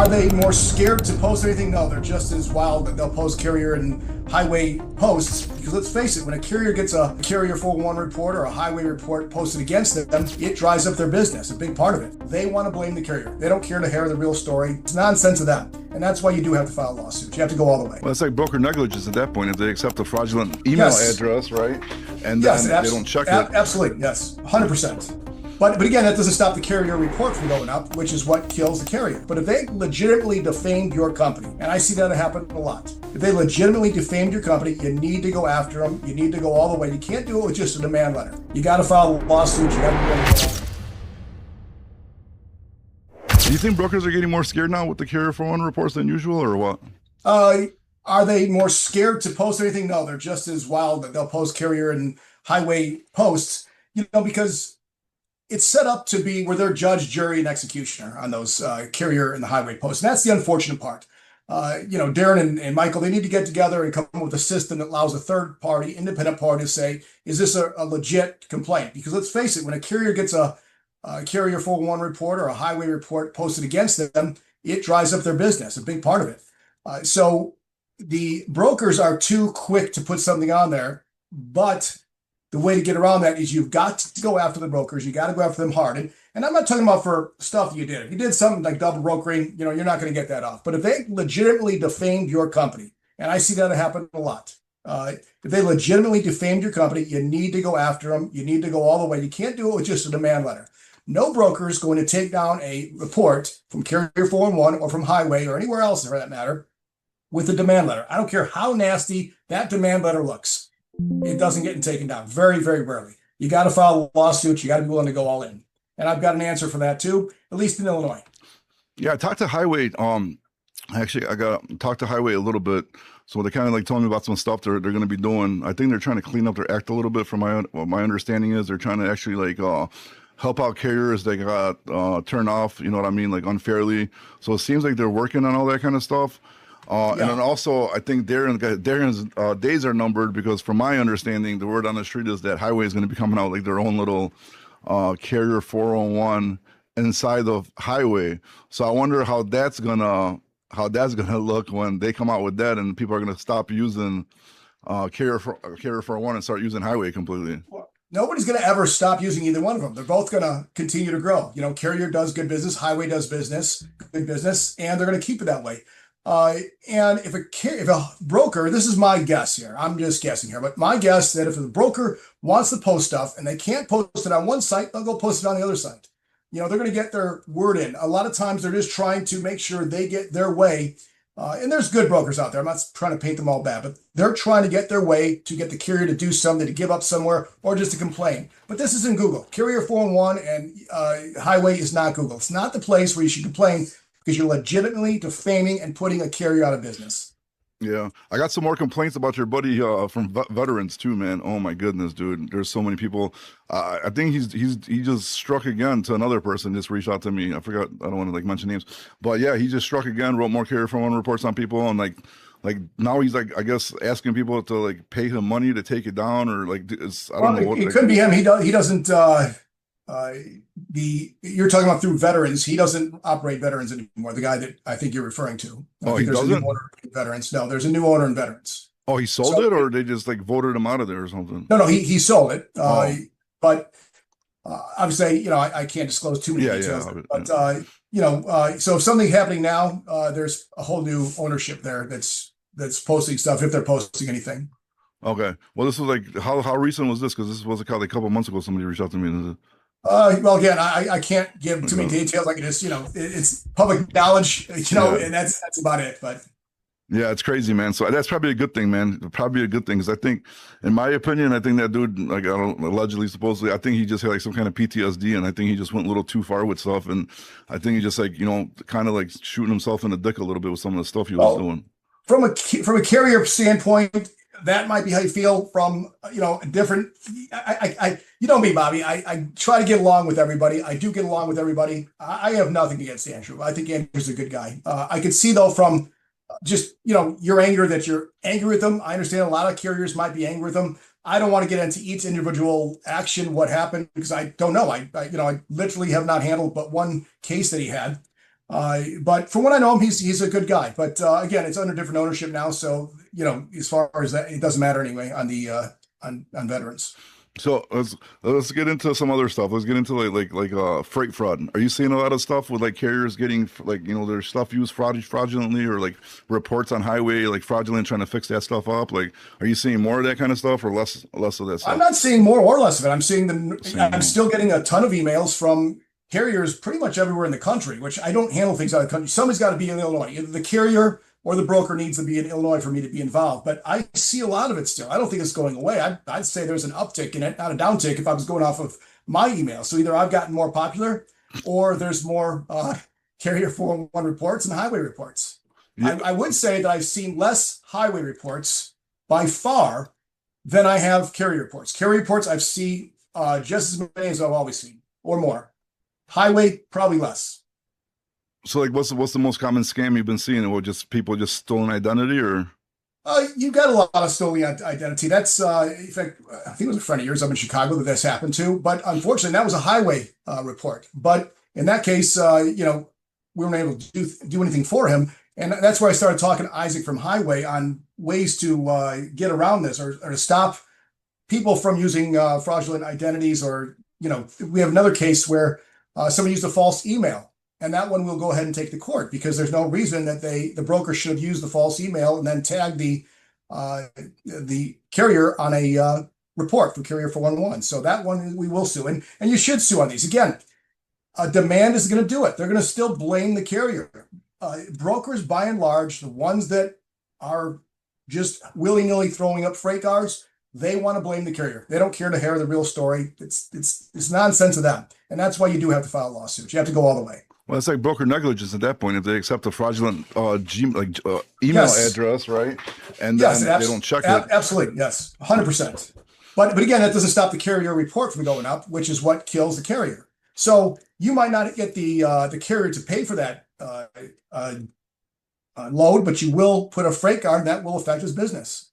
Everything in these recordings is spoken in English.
Are they more scared to post anything? No, they're just as wild that they'll post carrier and highway posts. Because let's face it, when a carrier gets a carrier 411 report or a highway report posted against them, it dries up their business, a big part of it. They want to blame the carrier. They don't care to hear the real story. It's nonsense to them. And that's why you do have to file a lawsuit. You have to go all the way. Well, it's like broker negligence at that point. If they accept a fraudulent email address, right? And then they don't check it. Absolutely, yes, 100%. But again, that doesn't stop the carrier report from going up, which is what kills the carrier. But if they legitimately defamed your company, and I see that happen a lot, if they legitimately defamed your company, you need to go after them. You need to go all the way. You can't do it with just a demand letter. You got to file a lawsuit. You got to Do you think brokers are getting more scared now with the carrier 411 reports than usual, or what? Are they more scared to post anything? No, they're just as wild that they'll post carrier and highway posts, because it's set up to be where they're judge, jury, and executioner on those carrier and the highway posts. And that's the unfortunate part. Darren and Michael, they need to get together and come up with a system that allows a third party, independent party to say, is this a legit complaint? Because let's face it, when a carrier gets a carrier 411 report or a highway report posted against them, it dries up their business, a big part of it. So the brokers are too quick to put something on there, but the way to get around that is you've got to go after the brokers. You got to go after them hard. And I'm not talking about for stuff you did. If you did something like double brokering, you're not going to get that off. But if they legitimately defamed your company, and I see that happen a lot, if they legitimately defamed your company, you need to go after them. You need to go all the way. You can't do it with just a demand letter. No broker is going to take down a report from Carrier 411 or from Highway or anywhere else for that matter with a demand letter. I don't care how nasty that demand letter looks. It doesn't get taken down. Very, very rarely. You got to file lawsuits. You got to be willing to go all in. And I've got an answer for that too, at least in Illinois. Yeah, I talked to Highway. Actually, I got to talk to Highway a little bit. So they kind of like told me about some stuff they're going to be doing. I think they're trying to clean up their act a little bit. From what my understanding is, they're trying to actually like help out carriers that got turned off. You know what I mean, like unfairly. So it seems like they're working on all that kind of stuff. And then also, I think Darren's days are numbered because, from my understanding, the word on the street is that Highway is going to be coming out like their own little carrier 401 inside of Highway. So I wonder how that's gonna look when they come out with that, and people are gonna stop using carrier 401 and start using Highway completely. Well, nobody's going to ever stop using either one of them. They're both going to continue to grow. Carrier does good business, Highway does good business, and they're going to keep it that way. And if a broker, this is my guess here, I'm just guessing here, but my guess that if the broker wants to post stuff and they can't post it on one site, they'll go post it on the other site. They're going to get their word in. A lot of times they're just trying to make sure they get their way. And there's good brokers out there. I'm not trying to paint them all bad, but they're trying to get their way to get the carrier to do something, to give up somewhere, or just to complain. But this isn't Google. Carrier 411 and Highway is not Google. It's not the place where you should complain, because you're legitimately defaming and putting a carrier out of business. Yeah. I got some more complaints about your buddy from veterans too, man. Oh my goodness, dude. There's so many people. I think he just struck again to another person, just reached out to me. I forgot. I don't want to like mention names, but yeah, he just struck again, wrote more carrier 411 reports on people. And like now he's like, I guess, asking people to like pay him money to take it down, or like, I don't know what. It couldn't be him. He doesn't, you're talking about through veterans. He doesn't operate veterans anymore. The guy that I think you're referring to. He doesn't? A new owner in veterans. No, there's a new owner in veterans. Oh, he sold it, or they just like voted him out of there or something? No, he sold it. But obviously, I can't disclose too many details. But so if something's happening now, there's a whole new ownership there that's posting stuff, if they're posting anything. Okay. Well, this was like, how recent was this? Because this was like a couple months ago. Somebody reached out to me. Well, again, I can't give too many details. I can just, it's public knowledge, and that's about it. But yeah, it's crazy, man. So that's probably a good thing, man. Probably a good thing, because I think, in my opinion, I think that dude, like, I don't allegedly, supposedly, I think he just had like some kind of PTSD, and I think he just went a little too far with stuff, and I think he just like, kind of like shooting himself in the dick a little bit with some of the stuff he was doing. From a carrier standpoint, that might be how you feel. From different. You know me, Bobby. I try to get along with everybody. I do get along with everybody. I have nothing against Andrew. I think Andrew's a good guy. I could see though from just your anger that you're angry with them. I understand a lot of carriers might be angry with them. I don't want to get into each individual action, what happened, because I don't know. I literally have not handled but one case that he had. But from what I know him, he's a good guy. But again, it's under different ownership now, so as far as that, it doesn't matter anyway on the on veterans. So let's get into some other stuff. Let's get into freight fraud. Are you seeing a lot of stuff with like carriers getting like their stuff used fraudulently, or like reports on highway like fraudulent trying to fix that stuff up? Like, are you seeing more of that kind of stuff or less of that I'm stuff? not seeing more or less of it. I'm seeing I'm Same. still getting a ton of emails from carriers pretty much everywhere in the country, which I don't handle things out of the country. Somebody's got to be in Illinois. Either the carrier or the broker needs to be in Illinois for me to be involved. But I see a lot of it still. I don't think it's going away. I'd say there's an uptick in it, not a downtick if I was going off of my email. So either I've gotten more popular or there's more carrier 411 reports and highway reports. Yeah. I would say that I've seen less highway reports by far than I have carrier reports. Carrier reports I've seen just as many as I've always seen, or more. Highway probably less. So like, what's the most common scam you've been seeing? Or just people just stolen identity, or You got a lot of stolen identity. That's in fact, I think it was a friend of yours up in Chicago that this happened to. But unfortunately, that was a highway report. But in that case, we weren't able to do anything for him, and that's where I started talking to Isaac from Highway on ways to get around this or to stop people from using fraudulent identities. Or we have another case where somebody used a false email, and that one we'll go ahead and take to court because there's no reason that the broker should have used the false email and then tagged the carrier on a report for carrier 411. So that one we will sue, and you should sue on these. Again, demand is going to do it. They're going to still blame the carrier. Brokers, by and large, the ones that are just willy-nilly throwing up freight cars, they want to blame the carrier. They don't care to hear the real story. It's nonsense to them, and that's why you do have to file lawsuits. You have to go all the way. well, it's like broker negligence at that point if they accept a fraudulent email Yes, address, right? And yes, then they don't check it. absolutely, yes, 100%. But again, that doesn't stop the carrier report from going up, which is what kills the carrier. So you might not get the carrier to pay for that uh, load, but you will put a freight car, and that will affect his business.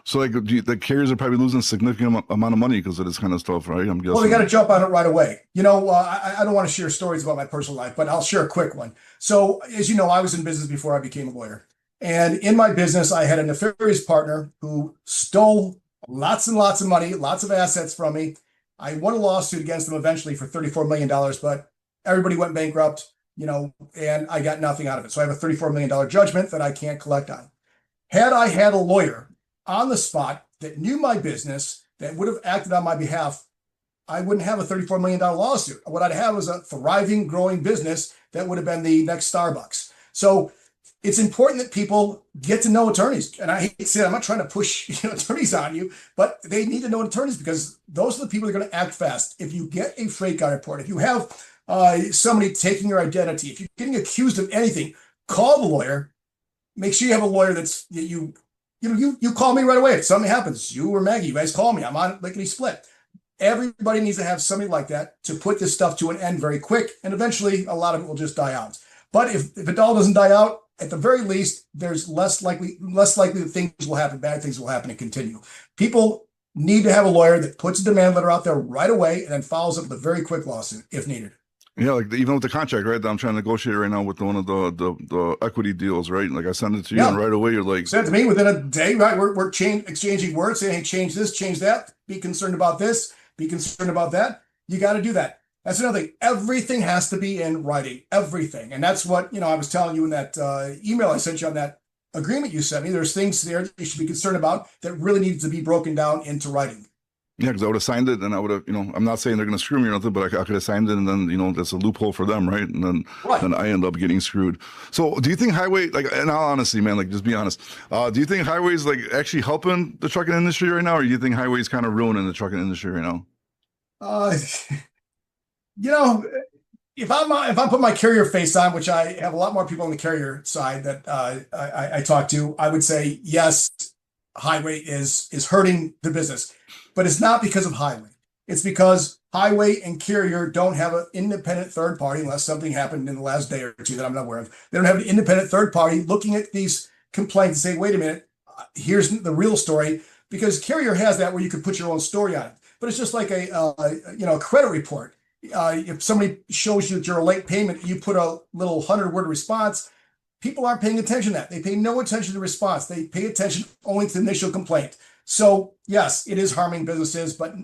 So like the carriers are probably losing a significant amount of money because of this kind of stuff, right? I'm Well, they got to guessing. jump on it right away. I don't want to share stories about my personal life, but I'll share a quick one. So, as you know, I was in business before I became a lawyer. And in my business, I had a nefarious partner who stole lots and lots of money, lots of assets from me. I won a lawsuit against them eventually for $34 million, but everybody went bankrupt, and I got nothing out of it. So I have a $34 million judgment that I can't collect on. Had I had a lawyer on the spot that knew my business, that would have acted on my behalf, I wouldn't have a $34 million lawsuit. What I'd have was a thriving, growing business that would have been the next Starbucks. So it's important that people get to know attorneys. And I hate to say I'm not trying to push attorneys on you, but they need to know attorneys because those are the people that are going to act fast. If you get a freight car report, if you have somebody taking your identity, if you're getting accused of anything, call the lawyer. Make sure you have a lawyer you call me right away. If something happens, you or Maggie, you guys call me. I'm on lickety split. Everybody needs to have somebody like that to put this stuff to an end very quick, and eventually a lot of it will just die out. But if it all doesn't die out, at the very least, there's less likely that things will happen, bad things will happen and continue. People need to have a lawyer that puts a demand letter out there right away and then follows up with a very quick lawsuit if needed. Yeah, like even with the contract, right? That I'm trying to negotiate right now with one of the equity deals, right? Like I send it to you, and Yeah. right away you're like, Sent to me within a day, right? We're exchanging words, saying, hey, change this, change that, be concerned about this, be concerned about that. You got to do that. That's another thing. Everything has to be in writing, everything. And that's what, I was telling you in that email I sent you on that agreement you sent me. There's things there that you should be concerned about that really needs to be broken down into writing. yeah, because I would have signed it, and I would have, I'm not saying they're going to screw me or nothing, but I could have signed it, and then that's a loophole for them, right? And then Right. then I end up getting screwed. So, do you think highway, like, in all honesty, man, like, just be honest, do you think highways like actually helping the trucking industry right now, or do you think highways kind of ruining the trucking industry right now? Uh, you know, if I'm putting my carrier face on, which I have a lot more people on the carrier side that I talk to, I would say yes, highway is hurting the business, but it's not because of highway. It's because highway and carrier don't have an independent third party unless something happened in the last day or two that I'm not aware of. They don't have an independent third party looking at these complaints and say, wait a minute, here's the real story. Because carrier has that where you can put your own story on it, but it's just like a credit report. If somebody shows you that you're a late payment, you put a little 100-word response. People aren't paying attention to that. They pay no attention to the response. They pay attention only to the initial complaint. So yes, it is harming businesses, but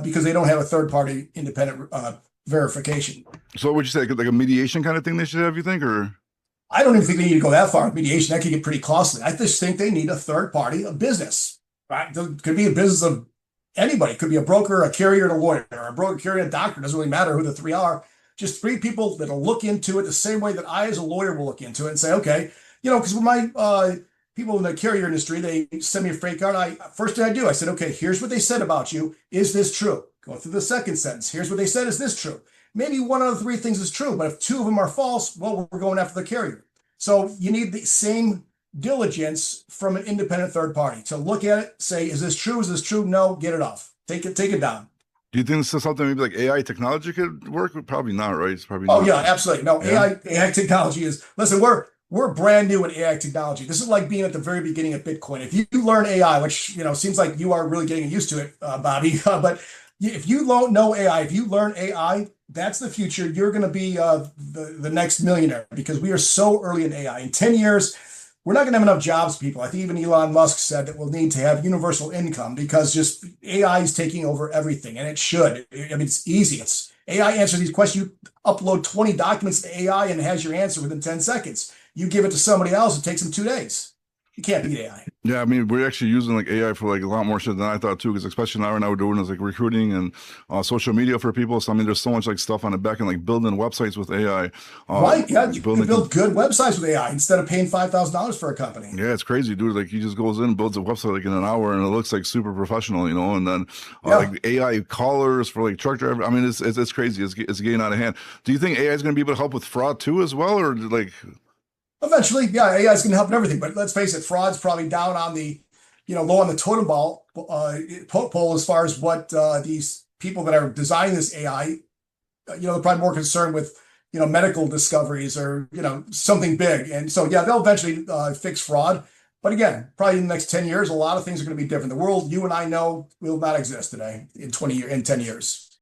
because they don't have a third-party independent verification. So would you say like a mediation kind of thing they should have, you think, or? I don't even think they need to go that far with mediation. That could get pretty costly. I just think they need a third party, a business, right? It could be a business of anybody. It could be a broker, a carrier, and a lawyer, or a broker, carrier, and a doctor. It doesn't really matter who the three are. Just three people that'll look into it the same way that I, as a lawyer, will look into it and say, okay, because with my people in the carrier industry, they send me a freight card. First thing I do, I said, okay, here's what they said about you. Is this true? Go through the second sentence. Here's what they said. Is this true? Maybe one out of three things is true, but if two of them are false, well, we're going after the carrier. So you need the same diligence from an independent third party to look at it, say, is this true? Is this true? No, get it off. Take it down. Do you think this is something maybe like AI technology could work? Probably not, right? It's probably Oh not. yeah, absolutely. No, Yeah. AI technology is, listen, we're brand new in AI technology. This is like being at the very beginning of Bitcoin. If you learn AI, which seems like you are really getting used to it, Bobby, but if you don't know AI, if you learn AI, that's the future. You're going to be the next millionaire because we are so early in AI. In 10 years, we're not going to have enough jobs, people. I think even Elon Musk said that we'll need to have universal income because just AI is taking over everything, and it should. I mean, it's easy. It's AI answers these questions. You upload 20 documents to AI and it has your answer within 10 seconds. You give it to somebody else, it takes them 2 days. You can't beat AI. Yeah, I mean, we're actually using like AI for like a lot more shit than I thought too, because especially now right now we're doing is like recruiting and social media for people. So I mean, there's so much like stuff on the back end, like building websites with AI, Right? Yeah, you can building. build good websites with AI instead of paying $5,000 for a company. Yeah, it's crazy, dude. Like he just goes in, builds a website like in an hour, and it looks like super professional, And then Yeah. like AI callers for like truck driver. I mean, it's crazy. It's getting out of hand. Do you think AI is going to be able to help with fraud too, as well, or like? Eventually, yeah, AI is going to help in everything. But let's face it, fraud's probably down on the, low on the totem pole as far as what these people that are designing this AI, they're probably more concerned with, medical discoveries or, something big. And so, yeah, they'll eventually fix fraud. But again, probably in the next 10 years, a lot of things are going to be different. The world you and I know will not exist today in 20 years, in 10 years.